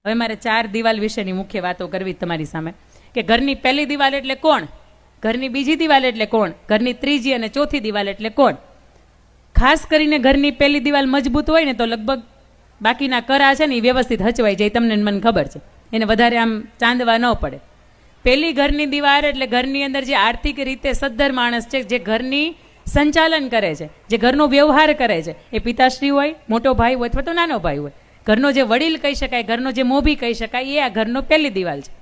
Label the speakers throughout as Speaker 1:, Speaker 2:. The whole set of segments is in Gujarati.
Speaker 1: હવે મારે 4 દિવાલ વિશેની મુખ્ય વાતો કરવી તમારી સામે કે ઘરની પહેલી દિવાલ એટલે કોણ, ઘરની બીજી દિવાલ એટલે કોણ, ઘરની ત્રીજી અને ચોથી દિવાલ એટલે કોણ. ખાસ કરીને ઘરની પહેલી દિવાલ મજબૂત હોય ને તો લગભગ બાકીના કરા છે ને એ વ્યવસ્થિત હચવાઈ જાય. તમને મને ખબર છે, એને વધારે આમ ચાંદવા ન પડે. પહેલી ઘરની દિવાલ એટલે ઘરની અંદર જે આર્થિક રીતે સદ્ધર માણસ છે, જે ઘરની સંચાલન કરે છે, જે ઘરનો વ્યવહાર કરે છે, એ પિતાશ્રી હોય, મોટો ભાઈ હોય અથવા તો નાનો ભાઈ હોય. ઘરનો જે વડીલ કહી શકાય, ઘરનો જે મોભી કહી શકાય, એ આ ઘરનો પહેલી દિવાલ છે.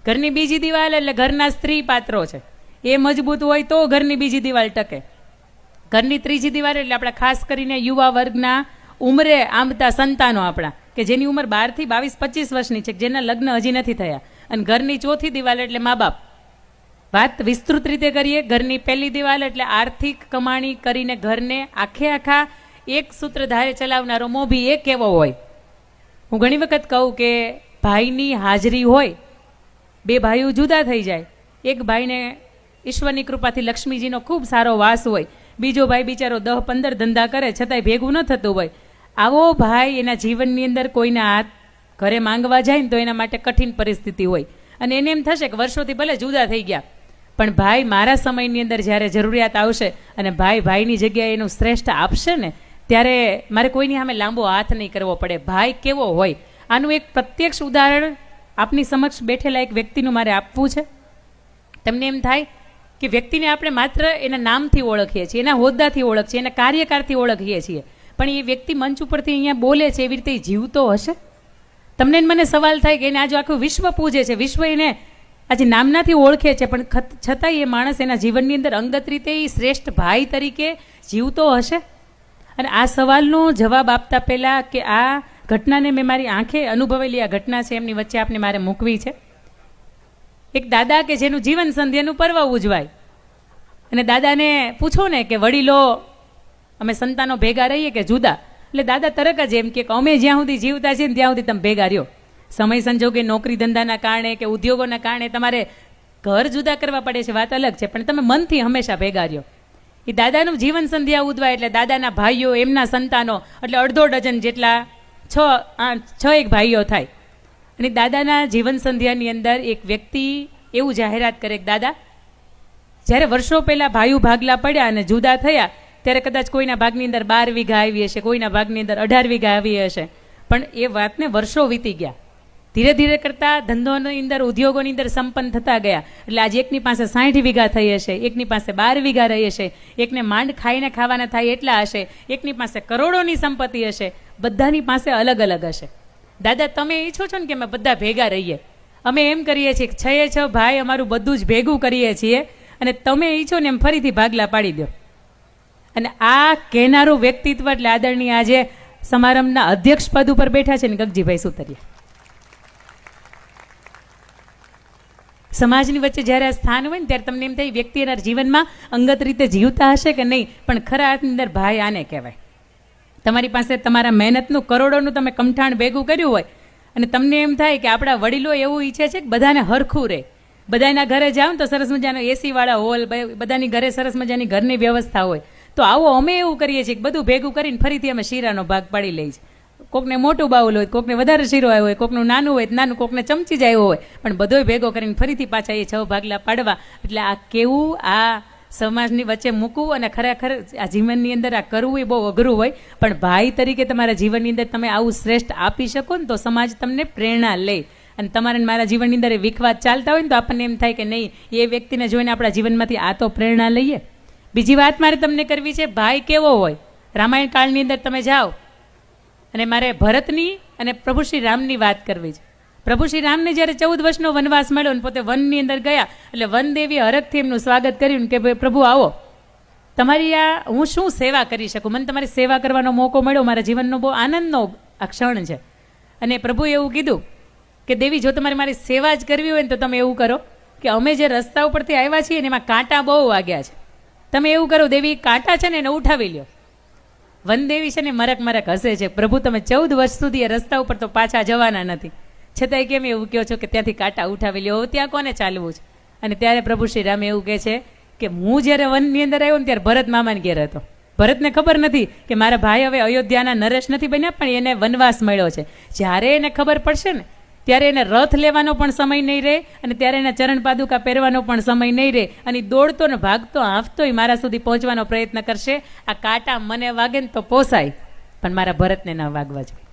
Speaker 1: ઘરની બીજી દિવાલ એટલે ઘરના સ્ત્રી પાત્રો છે, એ મજબૂત હોય તો ઘરની બીજી દિવાલ ટકે. ઘરની ત્રીજી દિવાલ એટલે આપણા ખાસ કરીને યુવા વર્ગના ઉંમરે આંબતા સંતાનો આપણા, કે જેની ઉંમર 12 થી 22, 25 વર્ષની છે, જેના લગ્ન હજી નથી થયા. અને ઘરની ચોથી દિવાલ એટલે મા બાપ. વાત વિસ્તૃત રીતે કરીએ, ઘરની પહેલી દિવાલ એટલે આર્થિક કમાણી કરીને ઘરને આખા એક સૂત્રધારે ચલાવનારો મોભી એ કેવો હોય. હું ઘણી વખત કહું કે ભાઈની હાજરી હોય, બે ભાઈઓ જુદા થઈ જાય, એક ભાઈને ઈશ્વરની કૃપાથી લક્ષ્મીજીનો ખૂબ સારો વાસ હોય, બીજો ભાઈ બિચારો 10-15 ધંધા કરે છતાંય ભેગું ન થતું હોય. આવો ભાઈ એના જીવનની અંદર કોઈના હાથ ઘરે માંગવા જાય ને તો એના માટે કઠિન પરિસ્થિતિ હોય, અને એને એમ થશે કે વર્ષોથી ભલે જુદા થઈ ગયા, પણ ભાઈ મારા સમયની અંદર જ્યારે જરૂરિયાત આવશે અને ભાઈ ભાઈની જગ્યાએ એનું શ્રેષ્ઠ આપશે ને, ત્યારે મારે કોઈની સામે લાંબો હાથ નહીં કરવો પડે. ભાઈ કેવો હોય, આનું એક પ્રત્યક્ષ ઉદાહરણ આપની સમક્ષ બેઠેલા એક વ્યક્તિનું મારે આપવું છે. તમને એમ થાય કે વ્યક્તિને આપણે માત્ર એના નામથી ઓળખીએ છીએ, એના હોદ્દાથી ઓળખીએ, એના કાર્યકારથી ઓળખીએ છીએ, પણ એ વ્યક્તિ મંચ ઉપરથી અહીંયા બોલે છે એવી રીતે જીવતો હશે? તમને મને સવાલ થાય કે એને આજે આખું વિશ્વ પૂજે છે, વિશ્વ એને આજે નામનાથી ઓળખે છે, પણ છતાંય એ માણસ એના જીવનની અંદર અંગત રીતે એ શ્રેષ્ઠ ભાઈ તરીકે જીવતો હશે? અને આ સવાલનો જવાબ આપતા પહેલાં કે આ ઘટનાને મેં મારી આંખે અનુભવેલી આ ઘટના છે, એમની વચ્ચે આપને મારે મૂકવી છે. એક દાદા કે જેનું જીવન સંધ્યાનું પર્વ ઉજવાય, અને દાદાને પૂછો ને કે વડીલો અમે સંતાનો ભેગા રહીએ કે જુદા, એટલે દાદા તરત જ એમ કે અમે જ્યાં સુધી જીવતા છીએ ને ત્યાં સુધી તમે ભેગા રહ્યો. સમય સંજોગે નોકરી ધંધાના કારણે કે ઉદ્યોગોના કારણે તમારે ઘર જુદા કરવા પડે છે, વાત અલગ છે, પણ તમે મનથી હંમેશા ભેગા રહ્યો. એ દાદાનું જીવન સંધ્યા ઉજવાય એટલે દાદાના ભાઈઓ, એમના સંતાનો, એટલે અડધો ડઝન જેટલા 6 ભાઈઓ થાય. અને દાદાના જીવન સંધ્યાની અંદર એક વ્યક્તિ એવું જાહેરાત કરે કે દાદા, જ્યારે વર્ષો પહેલાં ભાઈઓ ભાગલા પડ્યા અને જુદા થયા, ત્યારે કદાચ કોઈના ભાગની અંદર 12 વીઘા આવી હશે, કોઈના ભાગની અંદર 18 વીઘા આવી હશે, પણ એ વાતને વર્ષો વીતી ગયા. ધીરે ધીરે કરતાં ધંધોની અંદર, ઉદ્યોગોની અંદર સંપન્ન થતા ગયા, એટલે આજે એકની પાસે 60 વીઘા થઈ હશે, એકની પાસે 12 વીઘા રહી હશે, એકને માંડ ખાઈને ખાવાના થાય એટલા હશે, એકની પાસે કરોડોની સંપત્તિ હશે, બધાની પાસે અલગ અલગ હશે. દાદા તમે ઈચ્છો છો ને કે અમે બધા ભેગા રહીએ? અમે એમ કરીએ છીએ કે 6 ભાઈ અમારું બધું જ ભેગું કરીએ છીએ, અને તમે ઈચ્છો ને એમ ફરીથી ભાગલા પાડી દો. અને આ કહેનારું વ્યક્તિત્વ એટલે આદરણીય આજે સમારંભના અધ્યક્ષ પદ ઉપર બેઠા છે ને ગગજીભાઈ સુતરિયા. સમાજની વચ્ચે જ્યારે આ સ્થાન હોય ને ત્યારે તમને એમ થાય વ્યક્તિ એના જીવનમાં અંગત રીતે જીવતા હશે કે નહીં, પણ ખરા અર્થની અંદર ભાઈ આને કહેવાય. તમારી પાસે તમારા મહેનતનું કરોડોનું તમે કમઠાણ ભેગું કર્યું હોય, અને તમને એમ થાય કે આપણા વડીલો એવું ઈચ્છે છે કે બધાને હરખું રહે. બધાના ઘરે જાઓ ને તો સરસ મજાનો એસી વાળા હોલ, બધાની ઘરે સરસ મજાની ઘરની વ્યવસ્થા હોય, તો આવો અમે એવું કરીએ છીએ કે બધું ભેગું કરીને ફરીથી અમે શીરાનો ભાગ પાડી લઈએ છીએ. કોકને મોટું બાઉલ હોય, કોકને વધારે શીરો આવ્યો હોય, કોકનું નાનું હોય નાનું, કોકને ચમચી જ આવ્યો હોય, પણ બધોય ભેગો કરીને ફરીથી પાછા એ 6 ભાગલા પાડવા. એટલે આ કેવું આ સમાજની વચ્ચે મૂકવું, અને ખરેખર આ જીવનની અંદર આ કરવું એ બહુ અઘરું હોય, પણ ભાઈ તરીકે તમારા જીવનની અંદર તમે આવું શ્રેષ્ઠ આપી શકો ને તો સમાજ તમને પ્રેરણા લે. અને તમારે મારા જીવનની અંદર વિખવાદ ચાલતા હોય ને તો આપણને એમ થાય કે નહીં, એ વ્યક્તિને જોઈને આપણા જીવનમાંથી આ તો પ્રેરણા લઈએ. બીજી વાત મારે તમને કરવી છે, ભાઈ કેવો હોય. રામાયણ કાળની અંદર તમે જાઓ, અને મારે ભરતની અને પ્રભુ શ્રી રામની વાત કરવી છે. પ્રભુ શ્રી રામને જ્યારે 14 વર્ષનો વનવાસ મળ્યો ને પોતે વનની અંદર ગયા, એટલે વનદેવીએ હરખથી એમનું સ્વાગત કર્યું કે ભાઈ પ્રભુ આવો, તમારી આ હું શું સેવા કરી શકું, મને તમારી સેવા કરવાનો મોકો મળ્યો, મારા જીવનનો બહુ આનંદનો આ ક્ષણ છે. અને પ્રભુએ એવું કીધું કે દેવી, જો તમારે મારી સેવા જ કરવી હોય ને તો તમે એવું કરો કે અમે જે રસ્તા ઉપરથી આવ્યા છીએ ને એમાં કાંટા બહુ વાગ્યા છે, તમે એવું કરો દેવી, કાંટા છે ને એને ઉઠાવી લ્યો. વનદેવી છે ને મરક હસે છે, પ્રભુ તમે 14 વર્ષ સુધી એ રસ્તા ઉપર તો પાછા જવાના નથી, છતાંય કેમ એવું કહો છો કે ત્યાંથી કાંટા ઉઠાવી લ્યો, ત્યાં કોને ચાલવું છે? અને ત્યારે પ્રભુ શ્રી રામ એવું કહે છે કે હું જ્યારે વનની અંદર આવ્યો ને ત્યારે ભરત મામાને ઘેર હતો. ભરતને ખબર નથી કે મારા ભાઈ હવે અયોધ્યાના નરેશ નથી બન્યા, પણ એને વનવાસ મળ્યો છે. જ્યારે એને ખબર પડશે ને ત્યારે એને રથ લેવાનો પણ સમય નહીં રહે અને ત્યારે એના ચરણ પાદુકા પહેરવાનો પણ સમય નહીં રહે અને દોડતો ને ભાગતો હાંફતોય મારા સુધી પહોંચવાનો પ્રયત્ન કરશે. આ કાંટા મને વાગે ને તો પોસાય, પણ મારા ભરતને ના વાગવા જોઈએ.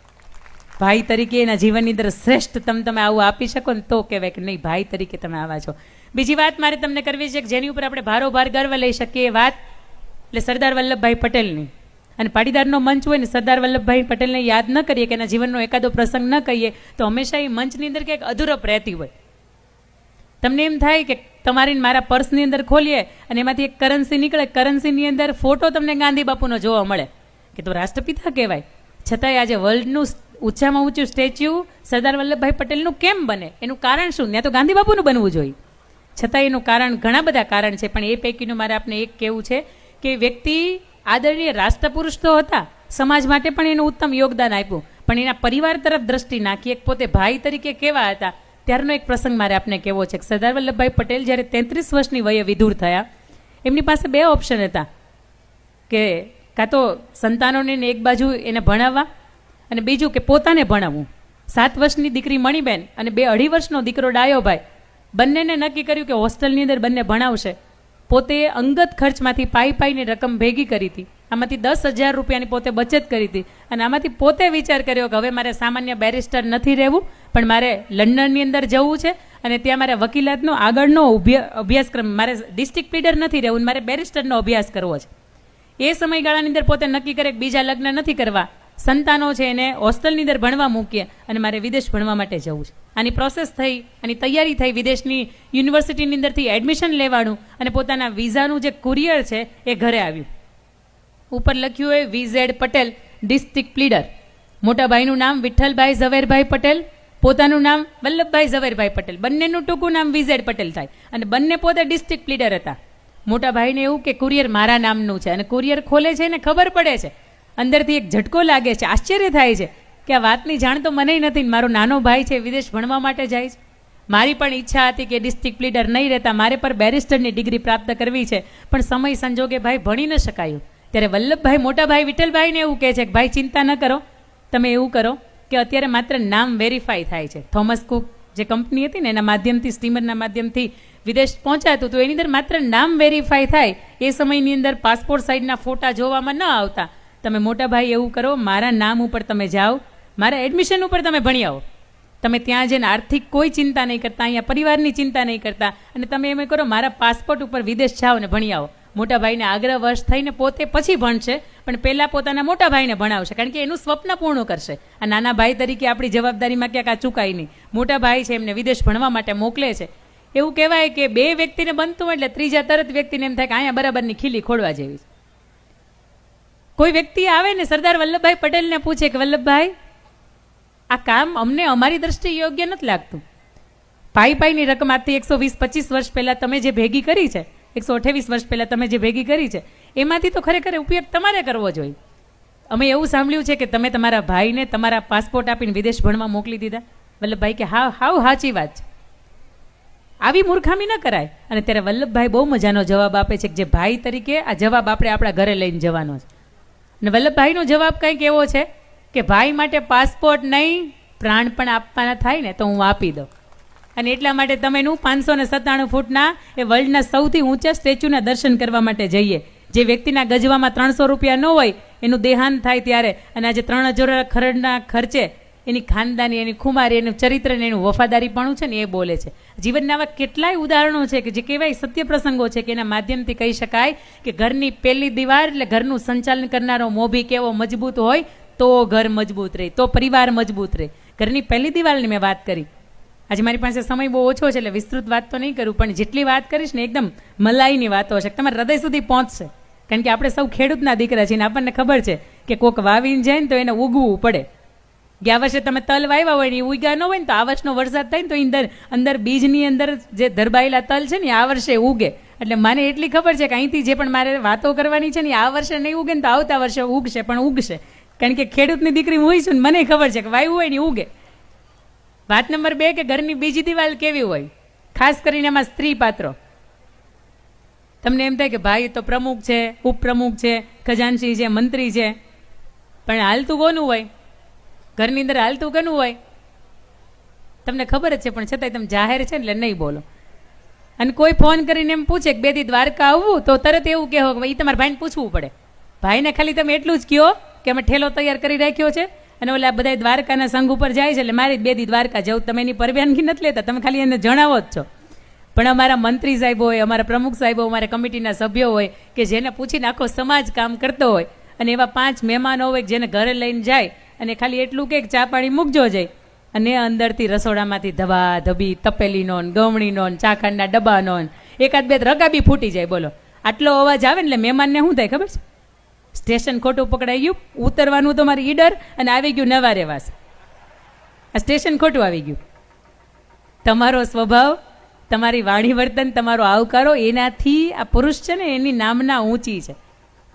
Speaker 1: ભાઈ તરીકે એના જીવનની અંદર શ્રેષ્ઠ તમે આવું આપી શકો ને તો કહેવાય કે નહીં, ભાઈ તરીકે તમે આવા છો. બીજી વાત મારે તમને કરવી છે કે જેની ઉપર આપણે ભારોભાર ગર્વ લઈ શકીએ, એ વાત એટલે સરદાર વલ્લભભાઈ પટેલની. અને પાટીદારનો મંચ હોય ને સરદાર વલ્લભભાઈ પટેલને યાદ ન કરીએ કે એના જીવનનો એકાદો પ્રસંગ ન કહીએ તો હંમેશા એ મંચની અંદર ક્યાંક અધૂરપ રહેતી હોય. તમને એમ થાય કે તમારી મારા પર્સની અંદર ખોલીએ અને એમાંથી એક કરન્સી નીકળે, કરન્સીની અંદર ફોટો તમને ગાંધી બાપુનો જોવા મળે કે તો રાષ્ટ્રપિતા કહેવાય. છતાંય આજે વર્લ્ડનું ઊંચામાં ઊંચું સ્ટેચ્યુ સરદાર વલ્લભભાઈ પટેલનું કેમ બને? એનું કારણ શું? ત્યાં તો ગાંધી બાપુનું બનવું જોઈએ. છતાં એનું કારણ ઘણા બધા કારણ છે, પણ એ પૈકીનું મારે આપને એક કહેવું છે કે વ્યક્તિ આદરણીય રાષ્ટ્રપુરુષ તો હતા, સમાજ માટે પણ એનું ઉત્તમ યોગદાન આપ્યું, પણ એના પરિવાર તરફ દ્રષ્ટિ નાખી એક પોતે ભાઈ તરીકે કેવા હતા ત્યારનો એક પ્રસંગ મારે આપને કહેવો છે. સરદાર વલ્લભભાઈ પટેલ જ્યારે 33 વર્ષની વયે વિધુર થયા, એમની પાસે 2 ઓપ્શન હતા કે કાં તો સંતાનોને એક બાજુ એને ભણાવવા અને બીજું કે પોતાને ભણાવવું. 7 વર્ષની દીકરી મણીબેન અને 2-2.5 વર્ષનો દીકરો ડાયોભાઈ, બંનેને નક્કી કર્યું કે હોસ્ટેલની અંદર બંને ભણાવશે. પોતે અંગત ખર્ચમાંથી પાઈને રકમ ભેગી કરી હતી, આમાંથી 10,000 રૂપિયાની પોતે બચત કરી હતી અને આમાંથી પોતે વિચાર કર્યો કે હવે મારે સામાન્ય બેરિસ્ટર નથી રહેવું, પણ મારે લંડનની અંદર જવું છે અને ત્યાં મારે વકીલાતનો આગળનો અભ્યાસક્રમ, મારે ડિસ્ટ્રિક્ટ પ્લીડર નથી રહેવું, મારે બેરિસ્ટરનો અભ્યાસ કરવો છે. એ સમયગાળાની અંદર પોતે નક્કી કરે કે બીજા લગ્ન નથી કરવા, સંતાનો છે એને હોસ્ટેલની અંદર ભણવા મૂકીએ અને મારે વિદેશ ભણવા માટે જવું છે. આની પ્રોસેસ થઈ, આની તૈયારી થઈ, વિદેશની યુનિવર્સિટીની અંદરથી એડમિશન લેવાનું અને પોતાના વિઝાનું જે કુરિયર છે એ ઘરે આવ્યું. ઉપર લખ્યું હોય VZ પટેલ ડિસ્ટ્રિક્ટ પ્લીડર. મોટા ભાઈનું નામ વિઠ્ઠલભાઈ ઝવેરભાઈ પટેલ, પોતાનું નામ વલ્લભભાઈ ઝવેરભાઈ પટેલ, બંનેનું ટૂંકું નામ VZ પટેલ થાય અને બંને પોતે ડિસ્ટ્રિક્ટ પ્લીડર હતા. મોટા ભાઈને એવું કે કુરિયર મારા નામનું છે અને કુરિયર ખોલે છે ને ખબર પડે છે, અંદરથી એક ઝટકો લાગે છે, આશ્ચર્ય થાય છે કે આ વાતની જાણ તો મને નથી. મારો નાનો ભાઈ છે વિદેશ ભણવા માટે જાય છે, મારી પણ ઈચ્છા હતી કે ડિસ્ટ્રિક્ટ પ્લીડર નહીં રહેતા, મારે પર બેરિસ્ટરની ડિગ્રી પ્રાપ્ત કરવી છે, પણ સમય સંજોગે ભાઈ ભણી ન શકાયું. ત્યારે વલ્લભભાઈ મોટા ભાઈ વિઠ્ઠલભાઈને એવું કહે છે કે ભાઈ ચિંતા ન કરો, તમે એવું કરો કે અત્યારે માત્ર નામ વેરીફાઈ થાય છે. થોમસ કુક જે કંપની હતી ને એના માધ્યમથી, સ્ટીમરના માધ્યમથી વિદેશ પહોંચાતું તો એની અંદર માત્ર નામ વેરીફાઈ થાય. એ સમયની અંદર પાસપોર્ટ સાઇઝના ફોટા જોવામાં ન આવતા. તમે મોટા ભાઈ એવું કરો, મારા નામ ઉપર તમે જાઓ, મારા એડમિશન ઉપર તમે ભણી આવો, તમે ત્યાં જઈને આર્થિક કોઈ ચિંતા નહીં કરતા, અહીંયા પરિવારની ચિંતા નહીં કરતા અને તમે એમ કરો મારા પાસપોર્ટ ઉપર વિદેશ જાઓ ને ભણી આવો. મોટા ભાઈને આગ્રહવશ થઈને પોતે પછી ભણશે, પણ પહેલાં પોતાના મોટા ભાઈને ભણાવશે, કારણ કે એનું સ્વપ્ન પૂર્ણ કરશે. આ નાના ભાઈ તરીકે આપણી જવાબદારીમાં ક્યાંક આ ચૂકાય નહીં. મોટા ભાઈ છે એમને વિદેશ ભણવા માટે મોકલે છે. એવું કહેવાય કે 2 વ્યક્તિને બનતું હોય એટલે ત્રીજા તરત વ્યક્તિને એમ થાય કે અહીંયા બરાબરની ખીલી ખોડવા જેવી. કોઈ વ્યક્તિ આવે ને સરદાર વલ્લભભાઈ પટેલને પૂછે કે વલ્લભભાઈ આ કામ અમને અમારી દ્રષ્ટિએ યોગ્ય નથી લાગતું. પાઈની રકમ આજથી 120-25 વર્ષ પહેલાં તમે જે ભેગી કરી છે, 128 વર્ષ પહેલાં તમે જે ભેગી કરી છે, એમાંથી તો ખરેખર ઉપયોગ તમારે કરવો જોઈએ. અમે એવું સાંભળ્યું છે કે તમે તમારા ભાઈને તમારા પાસપોર્ટ આપીને વિદેશ ભણવા મોકલી દીધા. વલ્લભભાઈ કે હાવ સાચી વાત છે, આવી મૂર્ખામી ન કરાય. અને ત્યારે વલ્લભભાઈ બહુ મજાનો જવાબ આપે છે કે જે ભાઈ તરીકે આ જવાબ આપણે આપણા ઘરે લઈને જવાનો છે. અને વલ્લભભાઈનો જવાબ કંઈક એવો છે કે ભાઈ માટે પાસપોર્ટ નહીં, પ્રાણ પણ આપવાના થાય ને તો હું આપી દઉં. અને એટલા માટે તમે 597 ફૂટના એ વર્લ્ડના સૌથી ઊંચા સ્ટેચ્યુના દર્શન કરવા માટે જઈએ. જે વ્યક્તિના ગજવામાં 300 રૂપિયા ન હોય એનું દેહાંત થાય ત્યારે, અને આજે 3000 ખરડના ખર્ચે એની ખાનદાની, એની ખુમારી, એનું ચરિત્ર ને એનું વફાદારીપણું છે ને એ બોલે છે. જીવનના આવા કેટલાય ઉદાહરણો છે કે જે કહેવાય સત્ય પ્રસંગો છે કે એના માધ્યમથી કહી શકાય કે ઘરની પહેલી દીવાર એટલે ઘરનું સંચાલન કરનારો મોભી કેવો મજબૂત હોય તો ઘર મજબૂત રહે, તો પરિવાર મજબૂત રહે. ઘરની પહેલી દિવાલની મેં વાત કરી. આજે મારી પાસે સમય બહુ ઓછો છે એટલે વિસ્તૃત વાત તો નહીં કરું, પણ જેટલી વાત કરીશ ને એકદમ મલાઈની વાતો છે, તમારા હૃદય સુધી પહોંચશે. કારણ કે આપણે સૌ ખેડૂતના દીકરા છીએ ને આપણને ખબર છે કે કોક વાવીને જાય ને તો એને ઉગવું પડે. ગયા વર્ષે તમે તલ વાવ્યા હોય ને એ ઉગ્યા ન હોય ને તો આ વર્ષનો વરસાદ થાય ને તો અંદર બીજની અંદર જે ધરબાયેલા તલ છે ને આ વર્ષે ઉગે. એટલે મને એટલી ખબર છે કે અહીંથી જે પણ મારે વાતો કરવાની છે ને આ વર્ષે નહીં ઉગે ને તો આવતા વર્ષે ઉગશે, પણ ઉગશે. કારણ કે ખેડૂતની દીકરી હું છું ને મને ખબર છે કે વાવ્યું હોય ને ઉગે. વાત નંબર 2 કે ઘરની બીજી દિવાલ કેવી હોય, ખાસ કરીને એમાં સ્ત્રી પાત્રો. તમને એમ થાય કે ભાઈ તો પ્રમુખ છે, ઉપપ્રમુખ છે, ખજાનચી છે, મંત્રી છે, પણ હાલતું કોનું હોય ઘરની અંદર? હાલતું કોનું હોય? તમને ખબર જ છે, પણ છતાંય તમે જાહેર છે એટલે નહીં બોલો. અને કોઈ ફોન કરીને એમ પૂછે કે 2 દી દ્વારકા આવવું, તો તરત એવું કહો કે એ તમારા ભાઈને પૂછવું પડે. ભાઈને ખાલી તમે એટલું જ કહો કે અમે ઠેલો તૈયાર કરી રાખ્યો છે અને ઓલા બધા દ્વારકાના સંઘ ઉપર જાય છે એટલે મારી 2 દી દ્વારકા જવું, તમે એની પરવાનગી નથી લેતા, તમે ખાલી એને જણાવો જ છો. પણ અમારા મંત્રી સાહેબો હોય, અમારા પ્રમુખ સાહેબો, અમારા કમિટીના સભ્યો હોય કે જેને પૂછીને આખો સમાજ કામ કરતો હોય, અને એવા 5 મહેમાનો હોય જેને ઘરે લઈને જાય અને ખાલી એટલું કે ચા પાણી મૂકજો જાય, અને અંદરથી રસોડામાંથી ધબા ધબી તપેલીનો ને ગવણીનો ને ચાખંડના ડબ્બાનો ને એકાદ બે રકાબી ફૂટી જાય. બોલો, આટલો અવાજ આવે ને એટલે મહેમાનને શું થાય ખબર છે? સ્ટેશન ખોટું પકડાઈ ગયું, ઉતરવાનું તો મારી ઈડર અને આવી ગયું નવા રેવાસ. આ સ્ટેશન ખોટું આવી ગયું. તમારો સ્વભાવ, તમારી વાણી વર્તન, તમારો આવકારો, એનાથી આ પુરુષ છે ને એની નામના ઊંચી છે.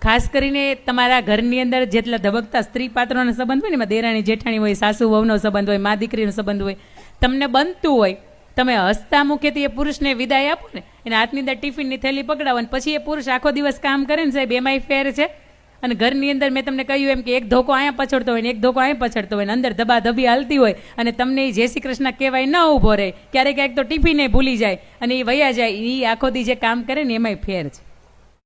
Speaker 1: ખાસ કરીને તમારા ઘરની અંદર જેટલા ધબકતા સ્ત્રી પાત્રોનો સંબંધ હોય ને, એમાં દેરાણી જેઠાણી હોય, સાસુ વહુનો સંબંધ હોય, મા દીકરીનો સંબંધ હોય, તમને બનતું હોય, તમે હસતા મુખેથી એ પુરુષને વિદાય આપો ને, એના હાથની અંદર ટિફિનની થેલી પકડાવો અને પછી એ પુરુષ આખો દિવસ કામ કરે ને સાહેબ, એમાંય ફેર છે. અને ઘરની અંદર મેં તમને કહ્યું એમ કે એક ધોકો અહીંયા પછડતો હોય ને એક ધોકો અહીંયા પછડતો હોય ને અંદર ધબા ધબી હાલતી હોય અને તમને એ જય શ્રી કૃષ્ણ કહેવાય ન ઊભો રહે, ક્યારેક તો ટિફિને ભૂલી જાય અને એ વયા જાય, એ આખો દી જે કામ કરે ને એમાંય ફેર છે.